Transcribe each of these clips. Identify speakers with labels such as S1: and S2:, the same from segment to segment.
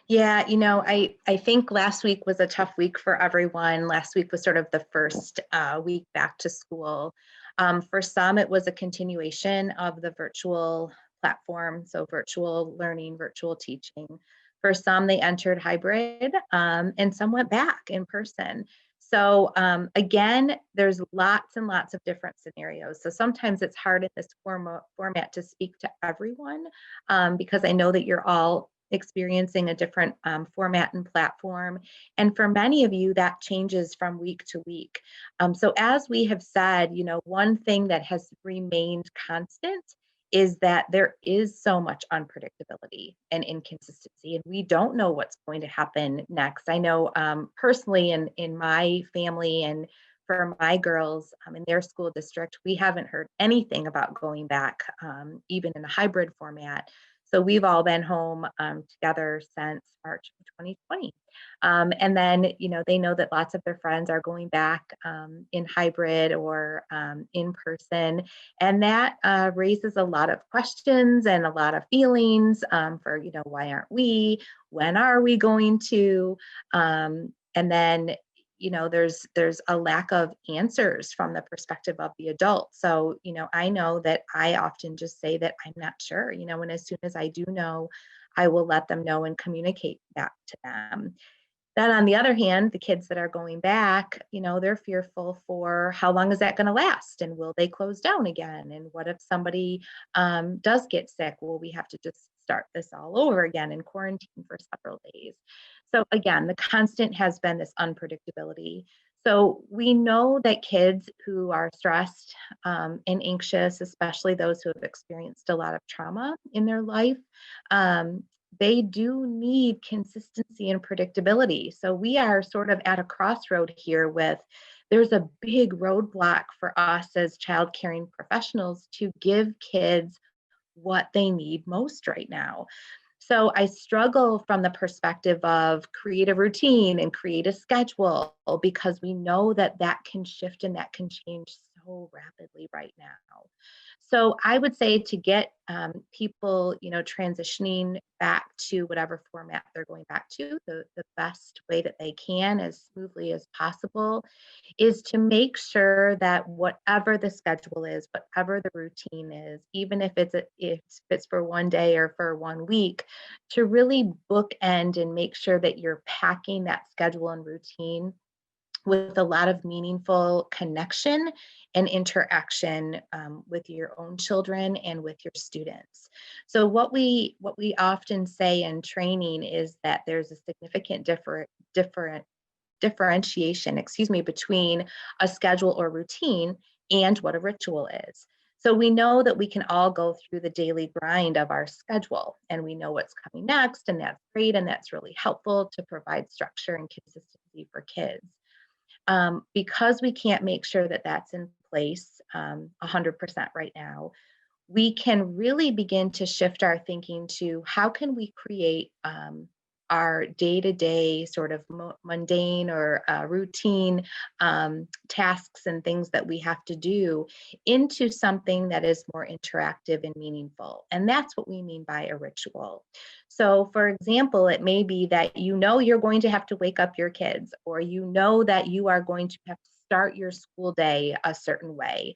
S1: Yeah, I think last week was a tough week for everyone. Last week was sort of the first week back to school. For some, it was a continuation of the virtual platform, so virtual learning, virtual teaching. For some, they entered hybrid, and some went back in person. So again, there's lots and lots of different scenarios. So sometimes it's hard in this format to speak to everyone, because I know that you're all experiencing a different format and platform. And for many of you, that changes from week to week. So as we have said, one thing that has remained constant is that there is so much unpredictability and inconsistency, and we don't know what's going to happen next. I know personally in my family and for my girls in their school district, we haven't heard anything about going back, even in a hybrid format. So we've all been home together since March of 2020. And then, they know that lots of their friends are going back in hybrid or in person. And that raises a lot of questions and a lot of feelings for, why aren't we? When are we going to? And then, there's a lack of answers from the perspective of the adult. So I know that I often just say that I'm not sure, and as soon as I do know, I will let them know and communicate that to them. Then on the other hand, the kids that are going back, they're fearful for how long is that going to last, and will they close down again, and what if somebody does get sick? Will we have to just start this all over again and quarantine for several days? So again, the constant has been this unpredictability. So we know that kids who are stressed and anxious, especially those who have experienced a lot of trauma in their life, um, they do need consistency and predictability. So we are sort of at a crossroad here with there's a big roadblock for us as child caring professionals to give kids what they need most right now. So I struggle from the perspective of create a routine and create a schedule, because we know that that can shift and that can change so rapidly right now. So I would say to get people, transitioning back to whatever format they're going back to, the best way that they can as smoothly as possible is to make sure that whatever the schedule is, whatever the routine is, even if it's for one day or for one week, to really bookend and make sure that you're packing that schedule and routine with a lot of meaningful connection and interaction with your own children and with your students. So what we often say in training is that there's a significant differentiation, between a schedule or routine and what a ritual is. So we know that we can all go through the daily grind of our schedule and we know what's coming next, and that's great and that's really helpful to provide structure and consistency for kids. Because we can't make sure that that's in place 100% right now, we can really begin to shift our thinking to how can we create our day-to-day sort of mundane or routine tasks and things that we have to do into something that is more interactive and meaningful. And that's what we mean by a ritual. So for example, it may be that you're going to have to wake up your kids, or that you are going to have to start your school day a certain way,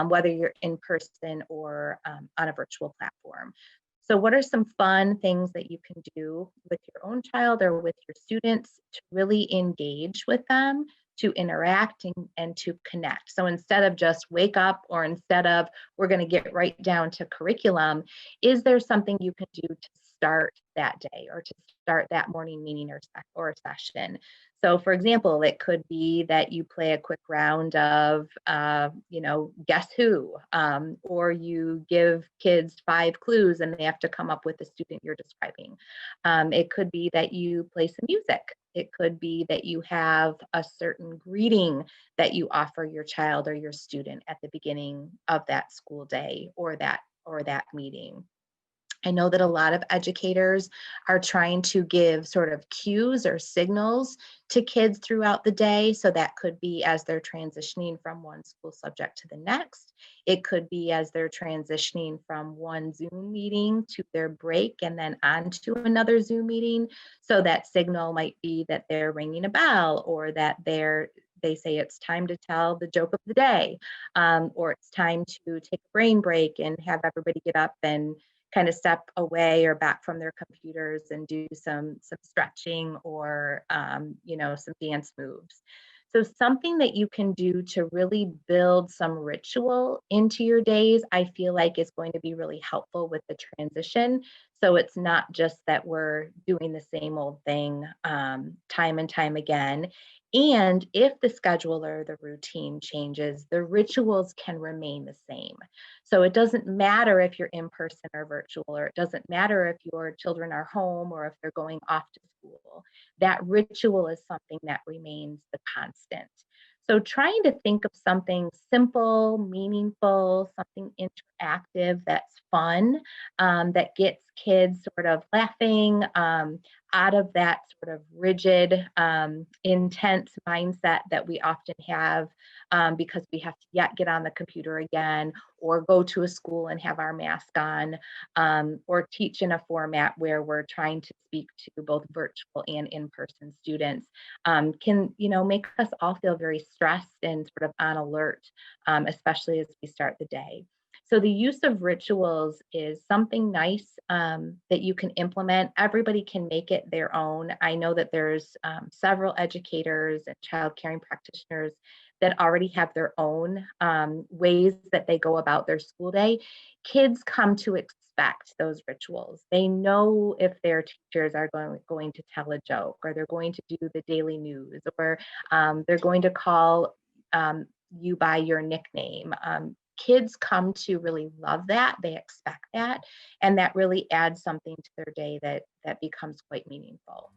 S1: whether you're in person or on a virtual platform. So, what are some fun things that you can do with your own child or with your students to really engage with them, to interact and to connect? So, instead of just wake up, or instead of we're going to get right down to curriculum, is there something you can do to start that day or to start that morning meeting or session? So, for example, it could be that you play a quick round of, guess who, or you give kids 5 clues and they have to come up with the student you're describing. It could be that you play some music. It could be that you have a certain greeting that you offer your child or your student at the beginning of that school day or that meeting. I know that a lot of educators are trying to give sort of cues or signals to kids throughout the day. So that could be as they're transitioning from one school subject to the next. It could be as they're transitioning from one Zoom meeting to their break and then on to another Zoom meeting. So that signal might be that they're ringing a bell, or that they say it's time to tell the joke of the day, or it's time to take a brain break and have everybody get up and kind of step away or back from their computers and do some stretching, or some dance moves. So something that you can do to really build some ritual into your days, I feel like is going to be really helpful with the transition. So it's not just that we're doing the same old thing time and time again. And if the schedule or the routine changes, the rituals can remain the same. So it doesn't matter if you're in person or virtual, or it doesn't matter if your children are home or if they're going off to school. That ritual is something that remains the constant. So trying to think of something simple, meaningful, something interactive that's fun, that gets kids sort of laughing, out of that sort of rigid, intense mindset that we often have, because we have to yet get on the computer again, or go to a school and have our mask on, or teach in a format where we're trying to speak to both virtual and in-person students, can make us all feel very stressed and sort of on alert, especially as we start the day. So the use of rituals is something nice, that you can implement. Everybody can make it their own. I know that there's several educators and child caring practitioners that already have their own ways that they go about their school day. Kids come to expect those rituals. They know if their teachers are going to tell a joke, or they're going to do the daily news, or they're going to call you by your nickname. Kids come to really love that. They expect that, and that really adds something to their day that becomes quite meaningful.